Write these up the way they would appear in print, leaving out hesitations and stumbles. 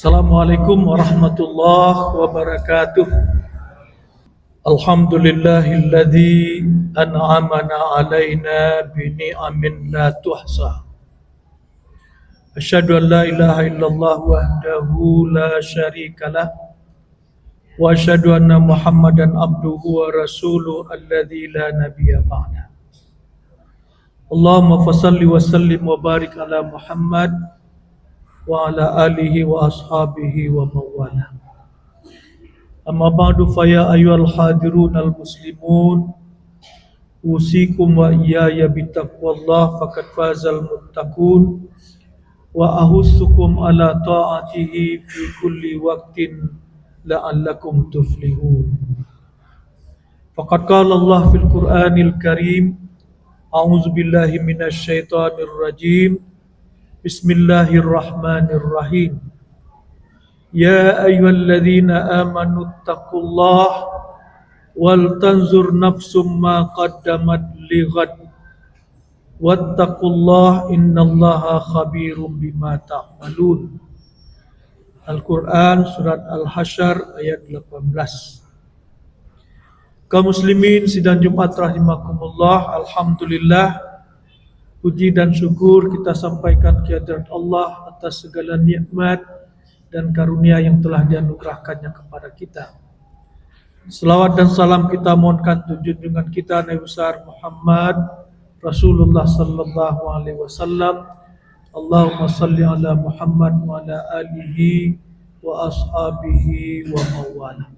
Assalamualaikum warahmatullahi wabarakatuh. Alhamdulillahilladzi an'amana alaina bi ni'amin la tuhsa. Asyhadu an la ilaha illallah wahdahu la syarikalah wa asyhadu anna Muhammadan abduhu wa rasuluhu alladzi la nabiyya ba'da. Allahumma fassalli wa sallim wa barik ala Muhammad wa ala alihi wa ashabihi wa mawala. Amma ba'du fa ya ayyuhal hadirun al muslimun usikum wa iyaya bittaqwallah faqad fazal muttaqun wa ahussukum ala ta'atihi fi kulli waqtin la'allakum tuflihun. Faqad qala Allah fil Qur'anil Karim, a'udzu billahi minasy syaithanir rajim. Bismillahirrahmanirrahim. Ya ayyuhalladzina amanu taqullaha wal tanzur nafsum ma qaddamat lighad wattaqullaha innallaha khabirum bima ta'malun. Al-Quran Surat Al-Hasyr ayat 18. Kaum muslimin sidang Jumat rahimakumullah, alhamdulillah, puji dan syukur kita sampaikan kehadirat Allah atas segala nikmat dan karunia yang telah dianugerahkannya kepada kita. Selawat dan salam kita mohonkan junjungan kita Nabi besar Muhammad Rasulullah sallallahu alaihi wasallam. Allahumma salli ala Muhammad wa ala alihi wa ashabihi wa mawala.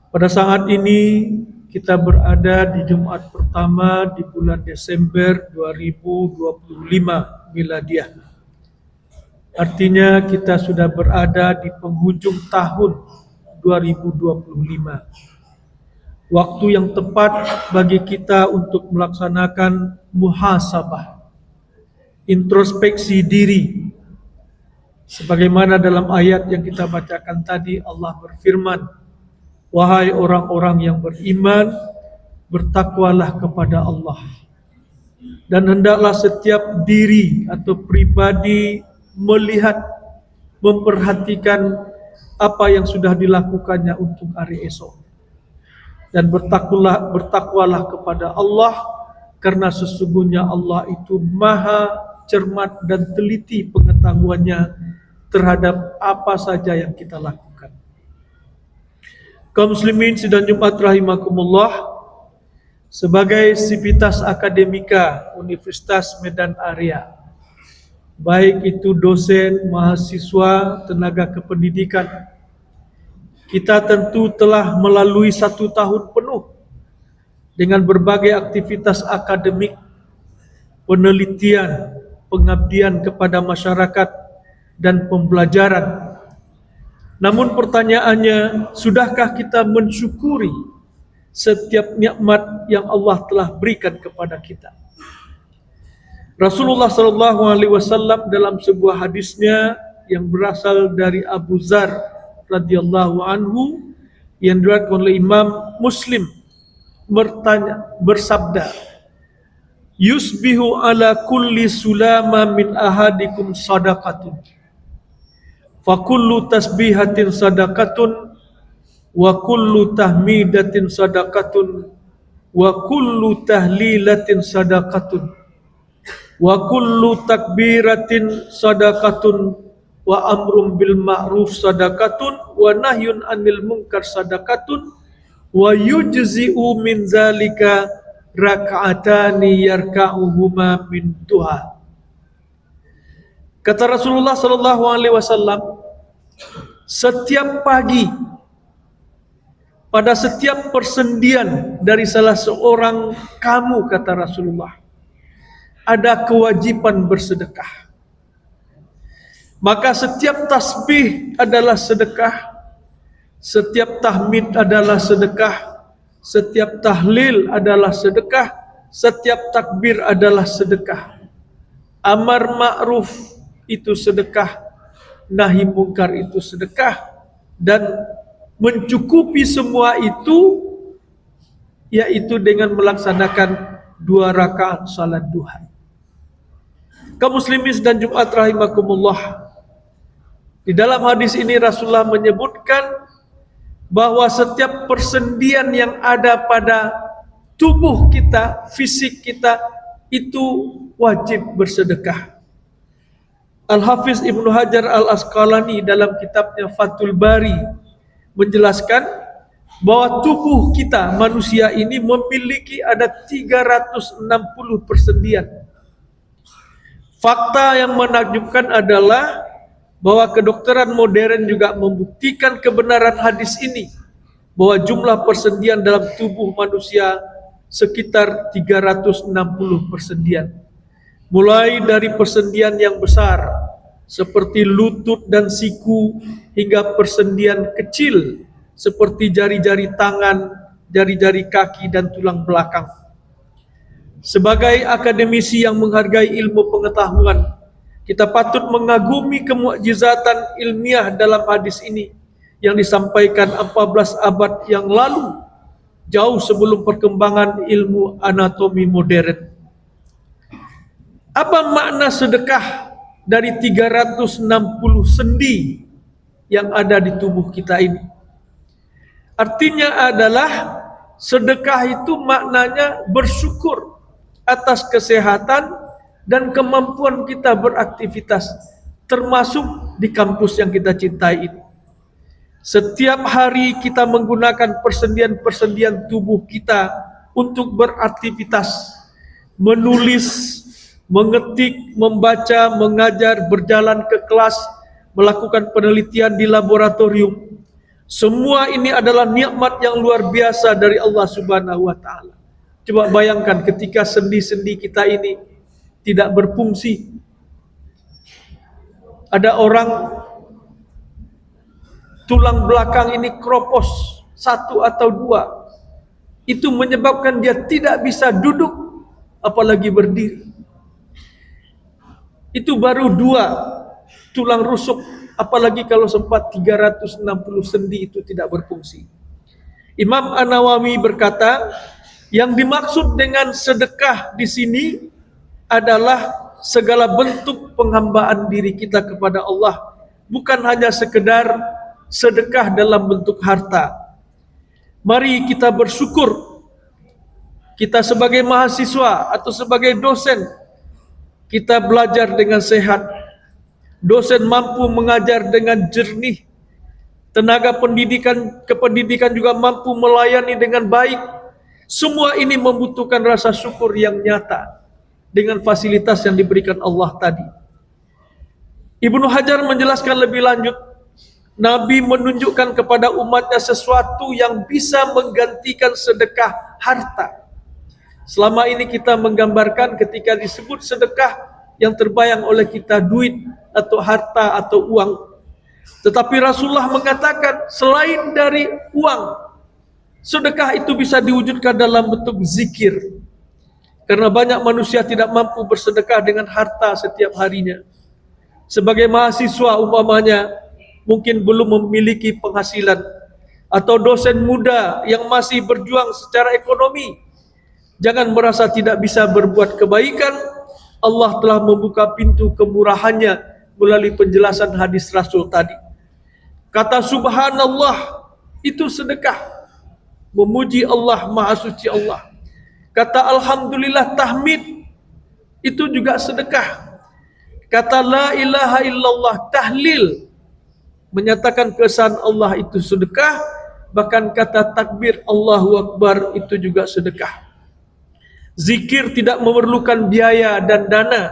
Pada saat ini kita berada di Jumat pertama di bulan Desember 2025 Miladiah. Artinya kita sudah berada di penghujung tahun 2025. Waktu yang tepat bagi kita untuk melaksanakan muhasabah, introspeksi diri. Sebagaimana dalam ayat yang kita bacakan tadi, Allah berfirman, wahai orang-orang yang beriman, bertakwalah kepada Allah. Dan hendaklah setiap diri atau pribadi melihat, memperhatikan apa yang sudah dilakukannya untuk hari esok. Dan bertakwalah kepada Allah, karena sesungguhnya Allah itu maha cermat dan teliti pengetahuannya terhadap apa saja yang kita lakukan. Kaum muslimin sidang Jumat rahimakumullah, sebagai sivitas akademika Universitas Medan Area, baik itu dosen, mahasiswa, tenaga kependidikan, kita tentu telah melalui 1 tahun penuh dengan berbagai aktivitas akademik, penelitian, pengabdian kepada masyarakat, dan pembelajaran. Namun pertanyaannya, sudahkah kita mensyukuri setiap nikmat yang Allah telah berikan kepada kita? Rasulullah SAW dalam sebuah hadisnya yang berasal dari Abu Dzar radhiyallahu anhu yang diriwayatkan oleh Imam Muslim bersabda, yusbihu ala kulli sulama min ahadikum sadaqatun, fa kullu tasbihatin sadaqatun, wa kullu tahmidatin sadaqatun, wa kullu tahlilatin sadaqatun, wa kullu takbiratin sadaqatun, wa amrun bil ma'ruf sadaqatun, wa nahyun anil munkar sadaqatun, wa yujzi'u min zalika raka'atani yarka'uhuma min duha. Kata Rasulullah SAW, setiap pagi, pada setiap persendian dari salah seorang kamu, kata Rasulullah, ada kewajiban bersedekah. Maka setiap tasbih adalah sedekah, setiap tahmid adalah sedekah, setiap tahlil adalah sedekah, setiap takbir adalah sedekah. Amar ma'ruf itu sedekah, nahi mungkar itu sedekah, dan mencukupi semua itu yaitu dengan melaksanakan 2 rakaat salat duha. Kaum muslimin dan Jumat rahimakumullah, Di dalam hadis ini Rasulullah menyebutkan bahwa setiap persendian yang ada pada tubuh kita, fisik kita, itu wajib bersedekah. Al-Hafiz Ibnu Hajar Al-Asqalani dalam kitabnya Fathul Bari menjelaskan bahwa tubuh kita manusia ini memiliki ada 360 persendian. Fakta yang menakjubkan adalah bahwa kedokteran modern juga membuktikan kebenaran hadis ini, bahwa jumlah persendian dalam tubuh manusia sekitar 360 persendian. Mulai dari persendian yang besar seperti lutut dan siku, hingga persendian kecil seperti jari-jari tangan, jari-jari kaki dan tulang belakang. Sebagai akademisi yang menghargai ilmu pengetahuan, kita patut mengagumi kemukjizatan ilmiah dalam hadis ini yang disampaikan 14 abad yang lalu, jauh sebelum perkembangan ilmu anatomi modern. Apa makna sedekah dari 360 sendi yang ada di tubuh kita ini? Artinya adalah sedekah itu maknanya bersyukur atas kesehatan dan kemampuan kita beraktivitas, termasuk di kampus yang kita cintai ini. Setiap hari kita menggunakan persendian-persendian tubuh kita untuk beraktivitas, menulis, mengetik, membaca, mengajar, berjalan ke kelas, melakukan penelitian di laboratorium. Semua ini adalah nikmat yang luar biasa dari Allah Subhanahu wa taala. Coba bayangkan ketika sendi-sendi kita ini tidak berfungsi. Ada orang tulang belakang ini kropos, 1 atau 2. Itu menyebabkan dia tidak bisa duduk, apalagi berdiri. Itu baru 2 tulang rusuk, apalagi kalau sempat 360 sendi itu tidak berfungsi. Imam An-Nawawi berkata, yang dimaksud dengan sedekah di sini adalah segala bentuk penghambaan diri kita kepada Allah, bukan hanya sekedar sedekah dalam bentuk harta. Mari kita bersyukur, kita sebagai mahasiswa atau sebagai dosen, kita belajar dengan sehat. Dosen mampu mengajar dengan jernih. Tenaga kependidikan juga mampu melayani dengan baik. Semua ini membutuhkan rasa syukur yang nyata dengan fasilitas yang diberikan Allah tadi. Ibnu Hajar menjelaskan lebih lanjut, Nabi menunjukkan kepada umatnya sesuatu yang bisa menggantikan sedekah harta. Selama ini kita menggambarkan ketika disebut sedekah, yang terbayang oleh kita duit atau harta atau uang. Tetapi Rasulullah mengatakan selain dari uang, sedekah itu bisa diwujudkan dalam bentuk zikir. Karena banyak manusia tidak mampu bersedekah dengan harta setiap harinya. Sebagai mahasiswa umpamanya, mungkin belum memiliki penghasilan, atau dosen muda yang masih berjuang secara ekonomi, jangan merasa tidak bisa berbuat kebaikan. Allah telah membuka pintu kemurahannya melalui penjelasan hadis Rasul tadi. Kata subhanallah itu sedekah, memuji Allah, maha suci Allah. Kata alhamdulillah, tahmid, itu juga sedekah. Kata la ilaha illallah, tahlil, menyatakan keesaan Allah, itu sedekah. Bahkan kata takbir Allahu Akbar itu juga sedekah. Zikir tidak memerlukan biaya dan dana,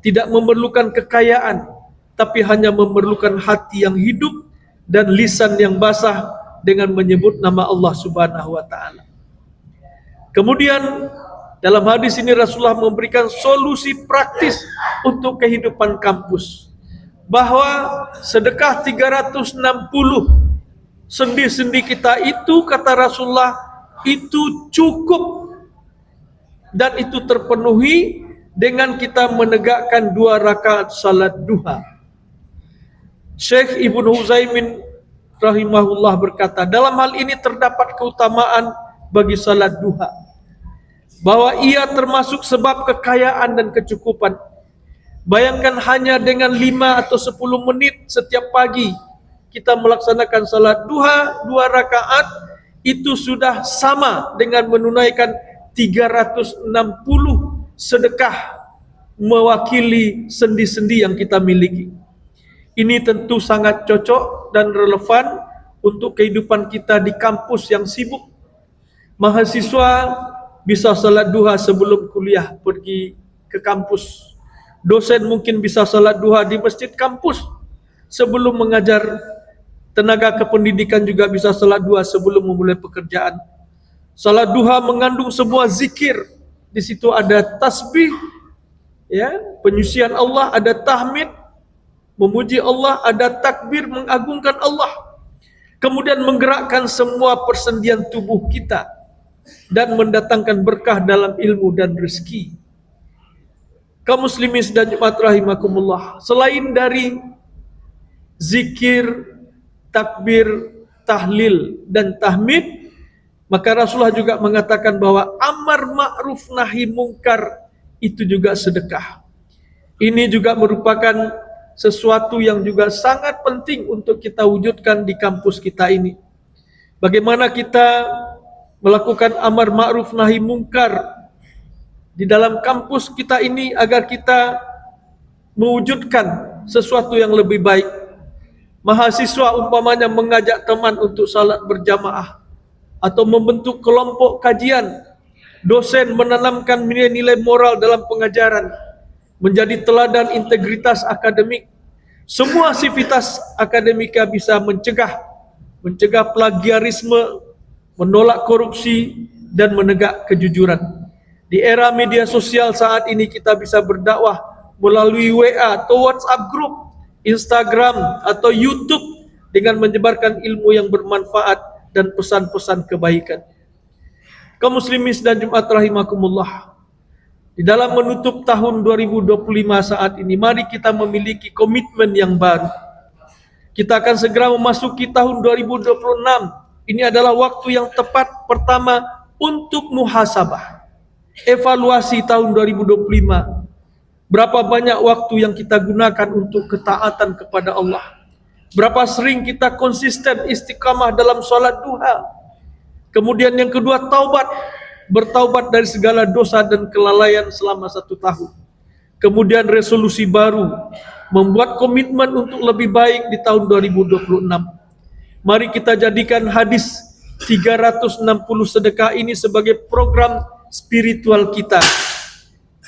tidak memerlukan kekayaan, tapi hanya memerlukan hati yang hidup dan lisan yang basah dengan menyebut nama Allah Subhanahu wa taala. Kemudian dalam hadis ini Rasulullah memberikan solusi praktis untuk kehidupan kampus, bahwa sedekah 360 sendi-sendi kita itu, kata Rasulullah, itu cukup dan itu terpenuhi dengan kita menegakkan 2 rakaat salat duha. Syekh Ibnu Utsaimin rahimahullah berkata, dalam hal ini terdapat keutamaan bagi salat duha, bahwa ia termasuk sebab kekayaan dan kecukupan. Bayangkan hanya dengan 5 atau 10 menit setiap pagi kita melaksanakan salat duha 2 rakaat, itu sudah sama dengan menunaikan 360 sedekah mewakili sendi-sendi yang kita miliki. Ini tentu sangat cocok dan relevan untuk kehidupan kita di kampus yang sibuk. Mahasiswa bisa salat duha sebelum kuliah pergi ke kampus. Dosen mungkin bisa salat duha di masjid kampus sebelum mengajar. Tenaga kependidikan juga bisa salat duha sebelum memulai pekerjaan. Salat duha mengandung sebuah zikir. Di situ ada tasbih, ya, penyucian Allah, ada tahmid, memuji Allah, ada takbir, mengagungkan Allah. Kemudian menggerakkan semua persendian tubuh kita dan mendatangkan berkah dalam ilmu dan rezeki. Kaum muslimin dan jemaat rahimakumullah, selain dari zikir, takbir, tahlil dan tahmid, maka Rasulullah juga mengatakan bahwa amar ma'ruf nahi mungkar itu juga sedekah. Ini juga merupakan sesuatu yang juga sangat penting untuk kita wujudkan di kampus kita ini. Bagaimana kita melakukan amar ma'ruf nahi mungkar di dalam kampus kita ini agar kita mewujudkan sesuatu yang lebih baik. Mahasiswa umpamanya mengajak teman untuk salat berjamaah atau membentuk kelompok kajian. Dosen menanamkan nilai-nilai moral dalam pengajaran, menjadi teladan integritas akademik. Semua aktivitas akademika bisa mencegah plagiarisme, menolak korupsi dan menegak kejujuran. Di era media sosial saat ini kita bisa berdakwah melalui WA atau WhatsApp group, Instagram atau YouTube dengan menyebarkan ilmu yang bermanfaat dan pesan-pesan kebaikan. Kaum muslimin dan jemaat rahimakumullah, di dalam menutup tahun 2025 saat ini, mari kita memiliki komitmen yang baru. Kita akan segera memasuki tahun 2026. Ini adalah waktu yang tepat pertama untuk muhasabah. Evaluasi tahun 2025. Berapa banyak waktu yang kita gunakan untuk ketaatan kepada Allah? Berapa sering kita konsisten istiqamah dalam salat duha? Kemudian yang kedua, taubat. Bertaubat dari segala dosa dan kelalaian selama 1 tahun. Kemudian resolusi baru, membuat komitmen untuk lebih baik di tahun 2026. Mari kita jadikan hadis 360 sedekah ini sebagai program spiritual kita.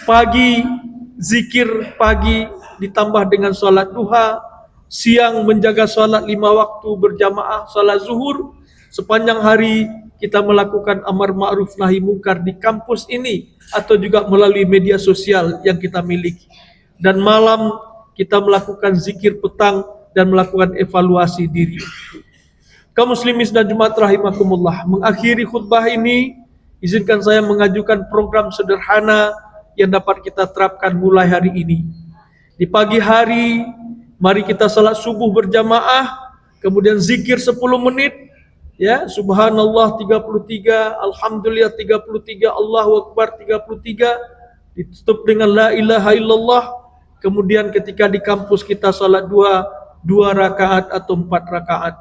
Pagi zikir pagi ditambah dengan salat duha, siang menjaga salat 5 waktu berjamaah, salat zuhur. Sepanjang hari kita melakukan amar ma'ruf nahi mungkar di kampus ini atau juga melalui media sosial yang kita miliki. Dan malam kita melakukan zikir petang dan melakukan evaluasi diri. Kaum muslimin dan jemaat rahimakumullah, mengakhiri khutbah ini, izinkan saya mengajukan program sederhana yang dapat kita terapkan mulai hari ini. Di pagi hari, mari kita salat subuh berjamaah, kemudian zikir 10 menit, ya, subhanallah 33, alhamdulillah 33, Allahu akbar 33, ditutup dengan la ilaha illallah. Kemudian ketika di kampus kita salat 2 rakaat atau 4 rakaat.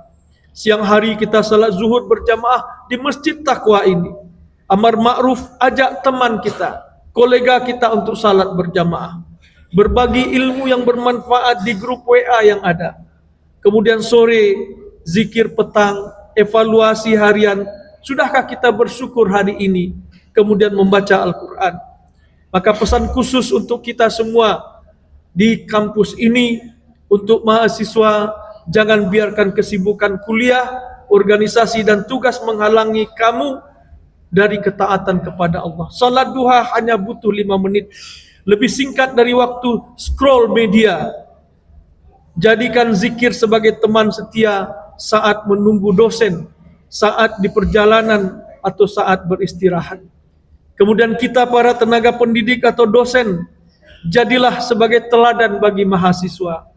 Siang hari kita salat zuhur berjamaah di masjid takwa ini. Amar ma'ruf, ajak teman kita, kolega kita untuk salat berjamaah. Berbagi ilmu yang bermanfaat di grup WA yang ada. Kemudian sore, zikir petang, evaluasi harian. Sudahkah kita bersyukur hari ini? Kemudian membaca Al-Quran. Maka pesan khusus untuk kita semua di kampus ini, untuk mahasiswa, jangan biarkan kesibukan kuliah, organisasi dan tugas menghalangi kamu dari ketaatan kepada Allah. Salat duha hanya butuh 5 menit. Lebih singkat dari waktu scroll media. Jadikan zikir sebagai teman setia saat menunggu dosen, saat di perjalanan atau saat beristirahat. Kemudian kita para tenaga pendidik atau dosen, jadilah sebagai teladan bagi mahasiswa.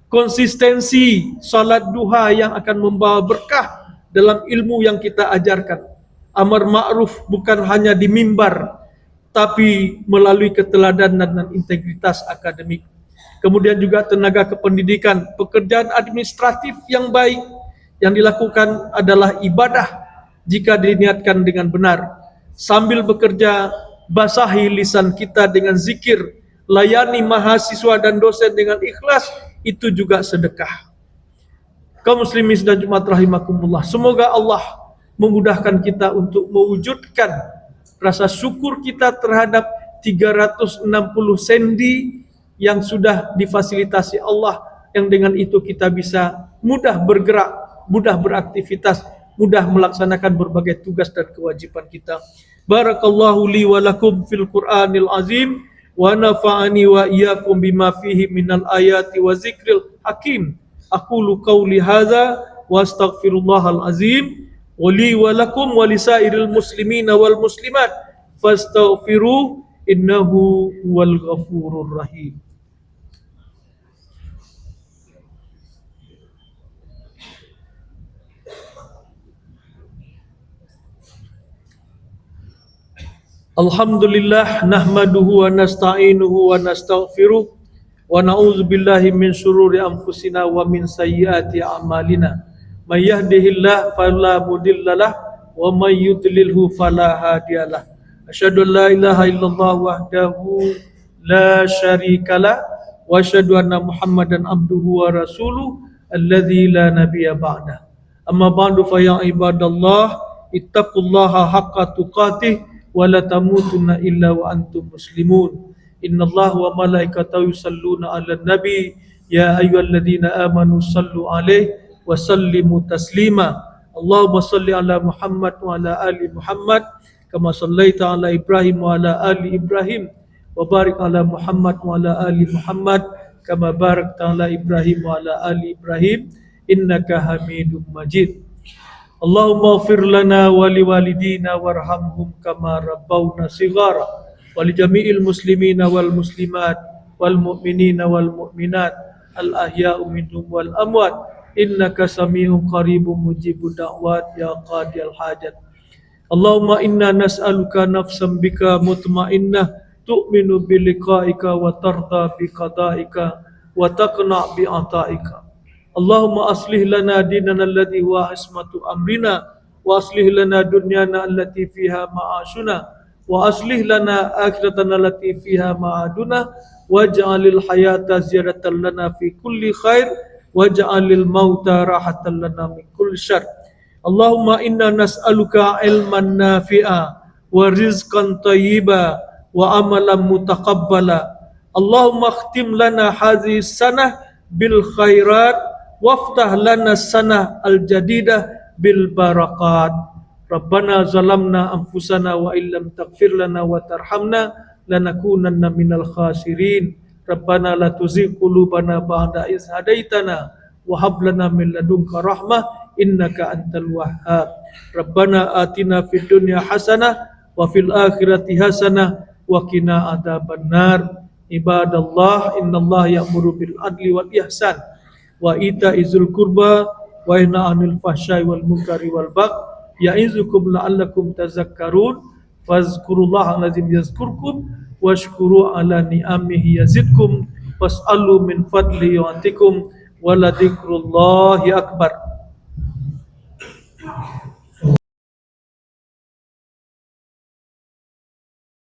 Konsistensi salat duha yang akan membawa berkah dalam ilmu yang kita ajarkan. Amar ma'ruf bukan hanya di mimbar, tapi melalui keteladanan dan integritas akademik. kemudian juga tenaga kependidikan, pekerjaan administratif yang baik yang dilakukan adalah ibadah jika diniatkan dengan benar. Sambil bekerja, basahi lisan kita dengan zikir, layani mahasiswa dan dosen dengan ikhlas, itu juga sedekah. Kaum muslimin dan Jumat rahimakumullah, semoga Allah memudahkan kita untuk mewujudkan rasa syukur kita terhadap 360 sendi yang sudah difasilitasi Allah, yang dengan itu kita bisa mudah bergerak, mudah beraktivitas, mudah melaksanakan berbagai tugas dan kewajiban kita. Barakallahu li wa lakum fil Qur'anil azim wa nafa'ani wa iyyakum bima fihi minal ayati wa zikril hakim. Aqulu qawli hadza wa astaghfirullahal azim wa li wa lakum wa lisairil muslimina wal muslimat fastaghfiru innahu wal ghafurur rahim. Alhamdulillah nahmaduhu wa nasta'inuhu wa nastaghfiruh wa na'udzu billahi min syururi anfusina wa min sayyiati a'malina. May yahdihillahu fala mudhillalah wa may yudlilhu fala hadiyalah. Asyhadu an la ilaha illallah wahdahu la syarikalah wa asyhadu anna Muhammadan abduhu wa rasuluh alladzi la nabiyya ba'dah. Amma ba'du fa ya ibadallah ittaqullaha haqqa tuqatih wa la tamutunna illa wa antum muslimun. Innallaha wa malaikatahu yusalluna 'alan nabi ya ayyuhalladzina amanu sallu 'alaihi wa sallimu taslima. Allahumma shalli 'ala Muhammad wa 'ala ali Muhammad kama shallaita 'ala Ibrahim wa 'ala ali Ibrahim wa barik 'ala Muhammad wa 'ala ali Muhammad kama barakta 'ala Ibrahim wa 'ala ali Ibrahim innaka Hamidum Majid. Allahumma ighfir lana wa liwalidina warhamhum kama rabbawna shighara wa li jami'il muslimina wal muslimat wal mu'minina wal mu'minat al ahya'u minhum wal amwat innaka sami'un qaribun mujibud da'wat ya qadiyal hajat. Allahumma inna nas'aluka nafsan bika mutmainnah tu'minu bi liqa'ika wa tarda bi qada'ika wa taqna bi ata'ika. Allahumma aslih lana dinana alladhi huwa ismatu amrina wa aslih lana dunyana allati fiha ma'ashuna wa aslih lana akhiratana allati fiha ma'aduna waj'alil hayata ziyadatan lana fi kulli khair waj'alil mauta rahatan lana min kulli syarr. Allahumma inna nas'aluka ilman nafi'a wa rizqan thayyiba wa amalan mutaqabbala. Allahumma khtim lana hadhihi sanah bil khairat waftah lana sanah al-jadidah bil barakat. Rabbana zalamna anfusana wa illam taghfir lana wa tarhamna lanakunanna minal khasirin. Rabbana la tuzigh qulubana ba'da idh hadaitana wa hab lana min ladunka rahmah innaka antal wahhab. Rabbana atina fid dunya hasanah wa fil akhirati hasanah wa qina adzabannar. Ibadallah innallaha ya'muru bil adli wal ihsan wa ita'izul qurba wa yanha 'anil fahsya'i wal munkari wal baghi ya'izukum la'allakum tazakkarun. Fazkurullaha allazim yazkurkum washkuru ala ni'amihi yazidkum was'alu min fadli yu'tikum wa la dzikrullahi akbar.